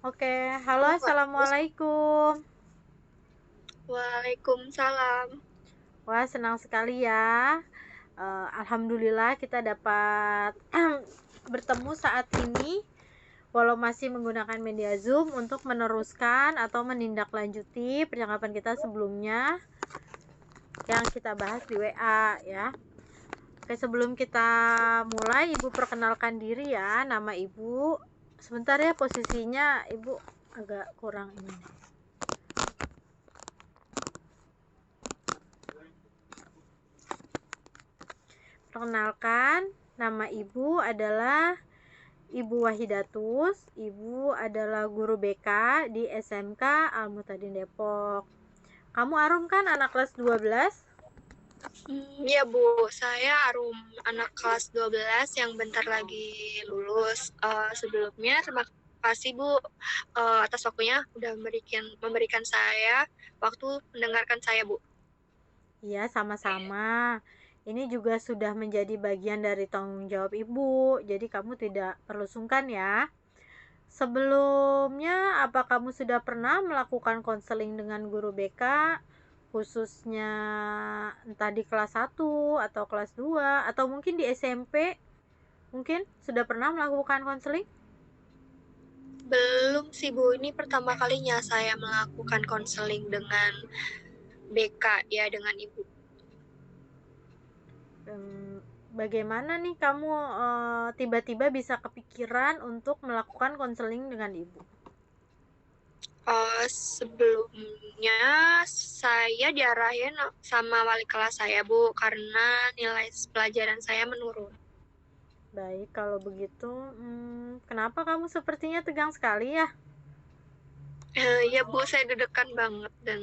Oke, halo Halo Kak. assalamualaikum. Waalaikumsalam. Wah senang sekali ya. Alhamdulillah kita dapat bertemu saat ini, walau masih menggunakan media Zoom untuk meneruskan atau menindaklanjuti percakapan kita sebelumnya yang kita bahas di WA ya. Oke, sebelum kita mulai, Ibu perkenalkan diri ya. Nama Ibu, sebentar ya, posisinya Ibu agak kurang ini. Perkenalkan, nama Ibu adalah Ibu Wahidatus. Ibu adalah guru BK di SMK Al-Mutadin Depok. Kamu Arum kan anak kelas 12? Iya Bu, saya Arum, anak kelas 12 yang bentar lagi lulus. Sebelumnya terima kasih Bu atas waktunya udah memberikan saya waktu mendengarkan saya Bu. Iya, sama-sama. Ini juga sudah menjadi bagian dari tanggung jawab Ibu, jadi kamu tidak perlu sungkan ya. Sebelumnya, apa kamu sudah pernah melakukan konseling dengan guru BK, khususnya entah di kelas 1 atau kelas 2 atau mungkin di SMP? Mungkin sudah pernah melakukan konseling? Belum sih Bu, ini pertama kalinya saya melakukan konseling dengan BK ya, dengan Ibu. Bagaimana nih kamu tiba-tiba bisa kepikiran untuk melakukan konseling dengan ibu? Sebelumnya saya diarahin sama wali kelas saya Bu karena nilai pelajaran saya menurun. Baik, kalau begitu, kenapa kamu sepertinya tegang sekali ya? Ya Bu, saya deg-degan banget dan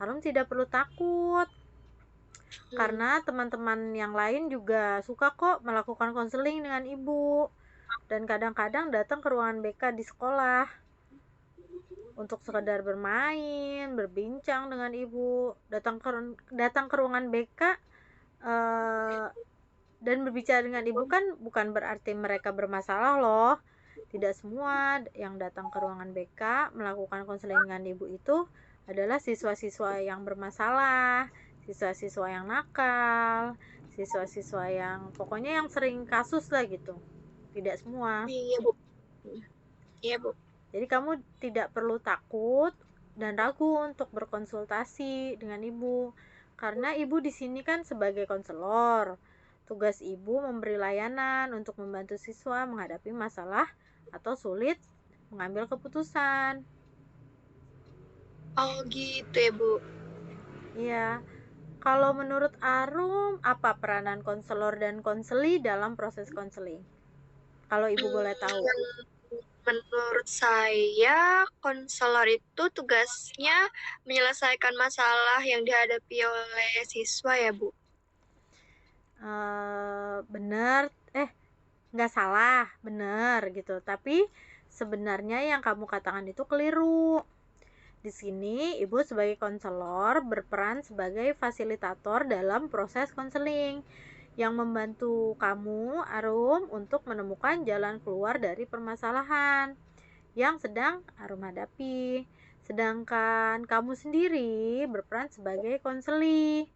Arum tidak perlu takut, hmm, karena teman-teman yang lain juga suka kok melakukan konseling dengan ibu, dan kadang-kadang datang ke ruangan BK di sekolah untuk sekedar bermain, berbincang dengan ibu. Datang ke ruangan BK dan berbicara dengan ibu kan bukan berarti mereka bermasalah loh. Tidak semua yang datang ke ruangan BK melakukan konseling dengan ibu itu adalah siswa-siswa yang bermasalah, siswa-siswa yang nakal, siswa-siswa yang pokoknya yang sering kasus lah gitu. Tidak semua. iya Bu, iya Bu. Jadi kamu tidak perlu takut dan ragu untuk berkonsultasi dengan ibu, karena ibu di sini kan sebagai konselor. Tugas ibu memberi layanan untuk membantu siswa menghadapi masalah atau sulit mengambil keputusan. Oh gitu ya Bu. Iya. Kalau menurut Arum, apa peranan konselor dan konseli dalam proses konseling? Kalau ibu boleh tahu. Menurut saya konselor itu tugasnya menyelesaikan masalah yang dihadapi oleh siswa ya Bu. Bener, nggak salah, bener gitu. Tapi sebenarnya yang kamu katakan itu keliru. Di sini ibu sebagai konselor berperan sebagai fasilitator dalam proses konseling yang membantu kamu, Arum, untuk menemukan jalan keluar dari permasalahan yang sedang Arum hadapi. Sedangkan kamu sendiri berperan sebagai konseli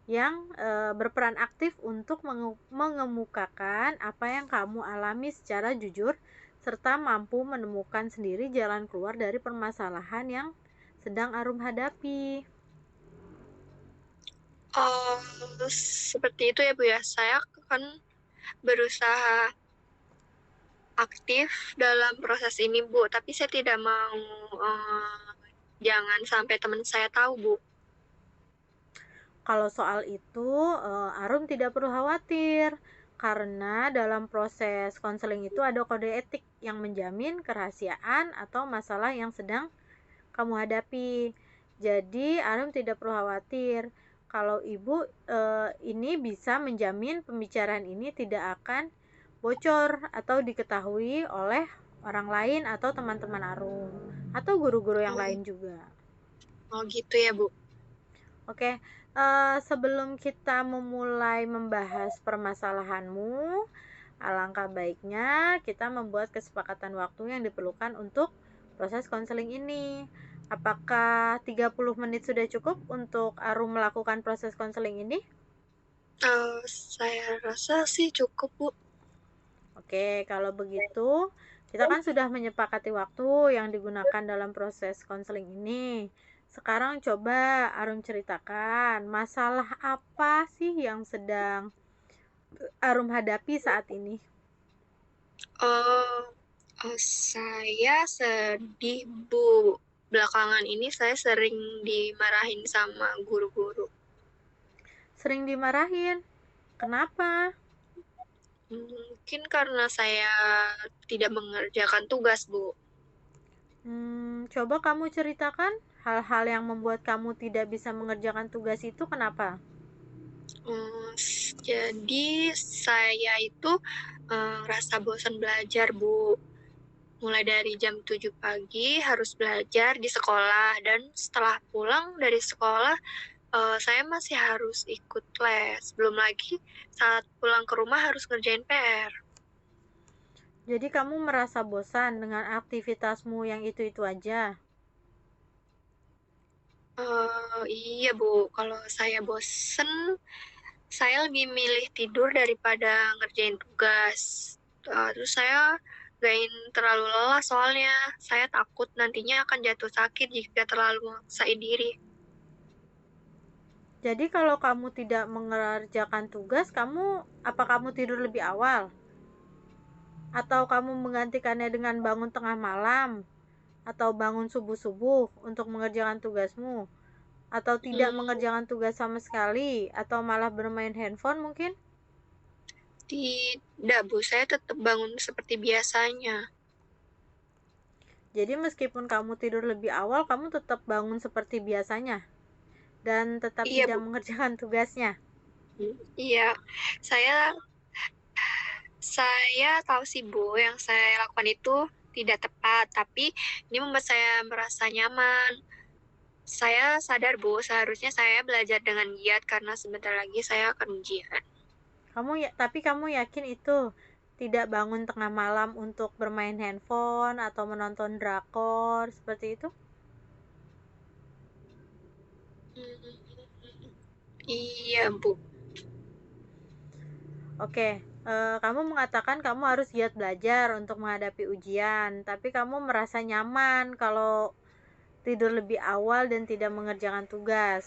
yang berperan aktif untuk mengemukakan apa yang kamu alami secara jujur serta mampu menemukan sendiri jalan keluar dari permasalahan yang sedang Arum hadapi. Oh, seperti itu ya Bu ya. Saya kan berusaha aktif dalam proses ini Bu, tapi saya tidak mau jangan sampai teman saya tahu Bu. Kalau soal itu, Arum tidak perlu khawatir, karena dalam proses konseling itu ada kode etik yang menjamin kerahasiaan atau masalah yang sedang kamu hadapi. Jadi, Arum tidak perlu khawatir kalau ibu ini bisa menjamin pembicaraan ini tidak akan bocor atau diketahui oleh orang lain atau teman-teman Arum atau guru-guru yang Oh, lain juga. oh gitu ya Bu. Oke, sebelum kita memulai membahas permasalahanmu, Alangkah baiknya kita membuat kesepakatan waktu yang diperlukan untuk proses konseling ini. Apakah 30 menit sudah cukup untuk Arum melakukan proses konseling ini? Saya rasa sih cukup, Bu. Oke, kalau begitu kita kan sudah menyepakati waktu yang digunakan dalam proses konseling ini. Sekarang coba Arum ceritakan masalah apa sih yang sedang Arum hadapi saat ini? Oh, saya sedih, Bu. Belakangan ini saya sering dimarahin sama guru-guru. Sering dimarahin. Kenapa? Mungkin karena saya tidak mengerjakan tugas, Bu. Coba kamu ceritakan hal-hal yang membuat kamu tidak bisa mengerjakan tugas itu kenapa? Jadi saya itu rasa bosan belajar, Bu. Mulai dari jam 7 pagi harus belajar di sekolah, dan setelah pulang dari sekolah saya masih harus ikut les. Belum lagi saat pulang ke rumah harus ngerjain PR. Jadi kamu merasa bosan dengan aktivitasmu yang itu-itu aja? Iya, Bu. Kalau saya bosen, saya lebih milih tidur daripada ngerjain tugas. Terus saya gak ingin terlalu lelah, soalnya saya takut nantinya akan jatuh sakit jika terlalu memaksain diri. Jadi kalau kamu tidak mengerjakan tugas, apa kamu tidur lebih awal? Atau kamu menggantikannya dengan bangun tengah malam? Atau bangun subuh-subuh untuk mengerjakan tugasmu? Atau tidak Hmm, mengerjakan tugas sama sekali? Atau malah bermain handphone mungkin? Tidak, Bu. Saya tetap bangun seperti biasanya. Jadi meskipun kamu tidur lebih awal, kamu tetap bangun seperti biasanya dan tetap Iya, tidak Bu. mengerjakan tugasnya. Iya, saya saya tahu sih, Bu, yang saya lakukan itu tidak tepat, tapi ini membuat saya merasa nyaman. Saya sadar, Bu, seharusnya saya belajar dengan giat karena sebentar lagi saya akan ujian. Tapi kamu yakin itu tidak bangun tengah malam untuk bermain handphone atau menonton drakor seperti itu? Hmm, iya, Bu. Oke, kamu mengatakan kamu harus giat belajar untuk menghadapi ujian, tapi kamu merasa nyaman kalau tidur lebih awal dan tidak mengerjakan tugas.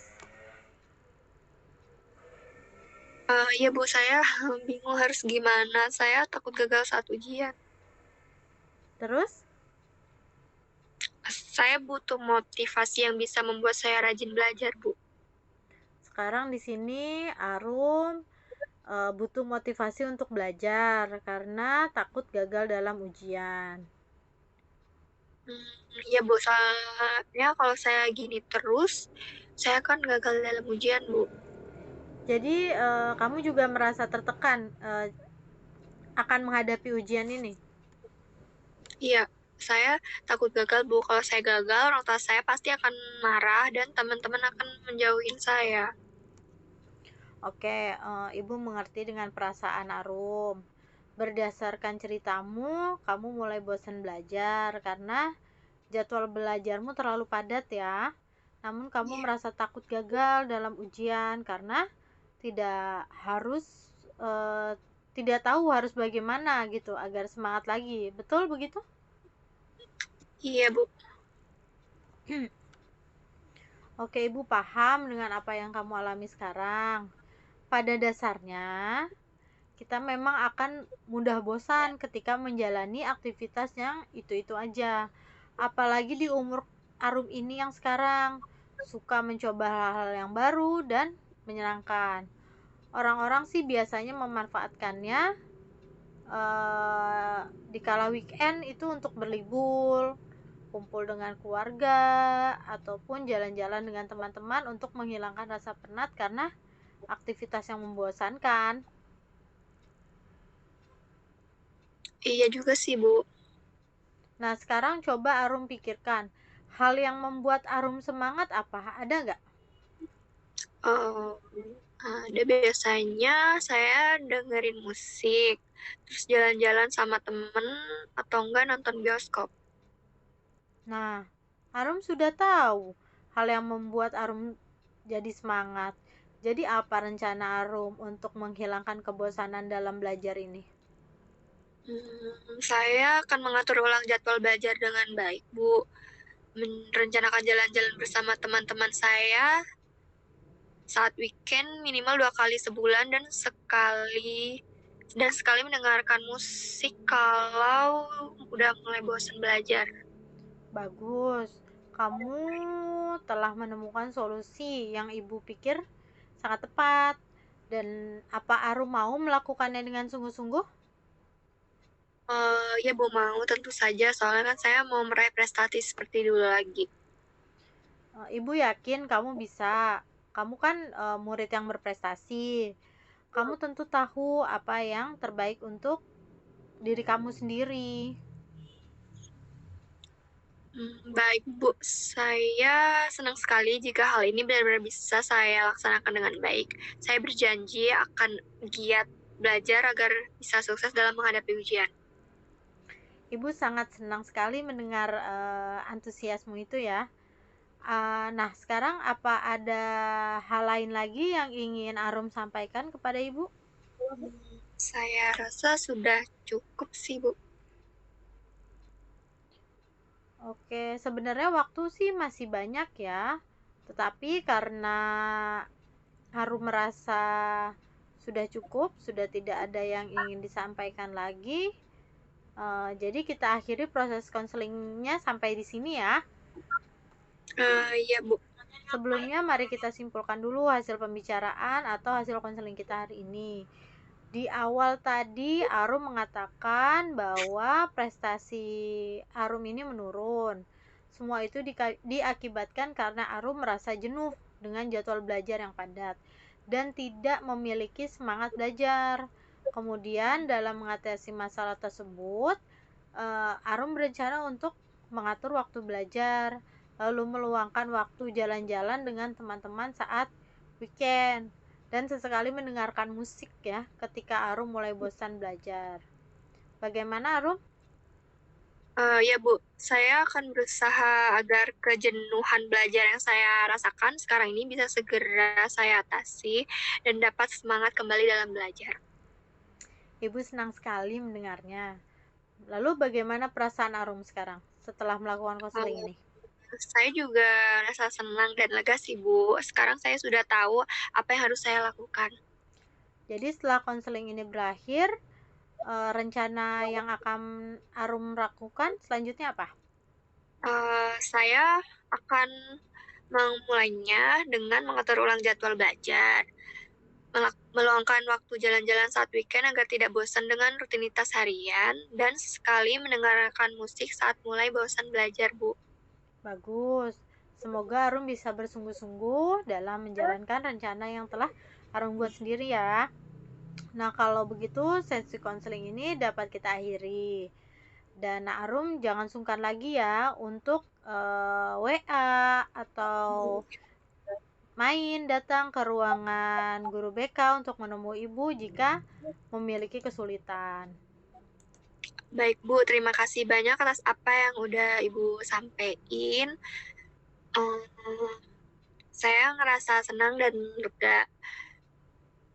Iya, Bu, saya bingung harus gimana. Saya takut gagal saat ujian. Terus, Saya butuh motivasi yang bisa membuat saya rajin belajar, Bu. sekarang di sini Arum butuh motivasi untuk belajar karena takut gagal dalam ujian. Iya, Bu, soalnya kalau saya gini terus, saya akan gagal dalam ujian, Bu. Jadi, kamu juga merasa tertekan akan menghadapi ujian ini. Iya, saya takut gagal, Bu. Kalau saya gagal, orang tua saya pasti akan marah dan teman-teman akan menjauhin saya. Oke, Ibu mengerti dengan perasaan Arum. Berdasarkan ceritamu, kamu mulai bosan belajar karena jadwal belajarmu terlalu padat ya. Namun kamu Iya, merasa takut gagal dalam ujian karena tidak harus eh, tidak tahu harus bagaimana gitu agar semangat lagi. Betul begitu? iya, Bu. Oke, Ibu paham dengan apa yang kamu alami sekarang. Pada dasarnya, kita memang akan mudah bosan ketika menjalani aktivitas yang itu-itu aja. Apalagi di umur Arum ini yang sekarang suka mencoba hal-hal yang baru dan menyenangkan. Orang-orang sih biasanya memanfaatkannya di kala weekend itu untuk berlibur, kumpul dengan keluarga, ataupun jalan-jalan dengan teman-teman untuk menghilangkan rasa penat karena aktivitas yang membosankan. Iya juga sih, Bu. Nah, sekarang coba Arum pikirkan, hal yang membuat Arum semangat apa? Ada nggak? Eh, Ada biasanya saya dengerin musik, terus jalan-jalan sama temen, atau enggak nonton bioskop. Nah, Arum sudah tahu hal yang membuat Arum jadi semangat. Jadi apa rencana Arum untuk menghilangkan kebosanan dalam belajar ini? Saya akan mengatur ulang jadwal belajar dengan baik, Bu. Merencanakan jalan-jalan bersama teman-teman saya saat weekend minimal 2 kali sebulan dan sekali mendengarkan musik kalau udah mulai bosan belajar. Bagus, kamu telah menemukan solusi yang ibu pikir sangat tepat. Dan apa Arum mau melakukannya dengan sungguh-sungguh? Ya Bu, mau tentu saja, soalnya kan saya mau meraih prestasi seperti dulu lagi. Ibu yakin kamu bisa. Kamu kan murid yang berprestasi. Kamu tentu tahu apa yang terbaik untuk diri kamu sendiri. Baik Bu, saya senang sekali jika hal ini benar-benar bisa saya laksanakan dengan baik. Saya berjanji akan giat belajar agar bisa sukses dalam menghadapi ujian. Ibu sangat senang sekali mendengar antusiasmu itu ya. Nah, sekarang apa ada hal lain lagi yang ingin Arum sampaikan kepada ibu? Saya rasa sudah cukup sih Bu. Oke, sebenarnya waktu sih masih banyak ya. Tetapi karena Arum merasa sudah cukup, sudah tidak ada yang ingin disampaikan lagi. Jadi kita akhiri proses konselingnya sampai di sini ya. Iya Bu. Sebelumnya mari kita simpulkan dulu hasil pembicaraan atau hasil konseling kita hari ini. Di awal tadi Arum mengatakan bahwa prestasi Arum ini menurun. Semua itu diakibatkan karena Arum merasa jenuh dengan jadwal belajar yang padat dan tidak memiliki semangat belajar. Kemudian dalam mengatasi masalah tersebut, Arum berencana untuk mengatur waktu belajar, lalu meluangkan waktu jalan-jalan dengan teman-teman saat weekend, dan sesekali mendengarkan musik ya ketika Arum mulai bosan belajar. Bagaimana Arum? Ya Bu, saya akan berusaha agar kejenuhan belajar yang saya rasakan sekarang ini bisa segera saya atasi dan dapat semangat kembali dalam belajar. Ibu senang sekali mendengarnya. Lalu bagaimana perasaan Arum sekarang setelah melakukan konseling Uh, ini? saya juga rasa senang dan lega sih Bu. Sekarang saya sudah tahu apa yang harus saya lakukan. Jadi setelah konseling ini berakhir, rencana yang akan Arum lakukan selanjutnya apa? Saya akan memulainya dengan mengatur ulang jadwal belajar, meluangkan waktu jalan-jalan saat weekend agar tidak bosan dengan rutinitas harian, dan sekali mendengarkan musik saat mulai bosan belajar, Bu. Bagus. Semoga Arum bisa bersungguh-sungguh dalam menjalankan rencana yang telah Arum buat sendiri ya. Nah, kalau begitu sesi konseling ini dapat kita akhiri. Dan Arum jangan sungkan lagi ya untuk WA atau main datang ke ruangan guru BK untuk menemui Ibu jika memiliki kesulitan. Baik, Bu. Terima kasih banyak atas apa yang udah Ibu sampaikan. Um, saya ngerasa senang dan lega.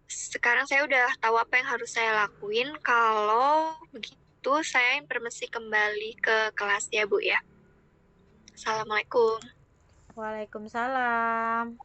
Sekarang saya udah tahu apa yang harus saya lakuin. Kalau begitu, saya informasi kembali ke kelas ya, Bu ya. Assalamualaikum. Waalaikumsalam.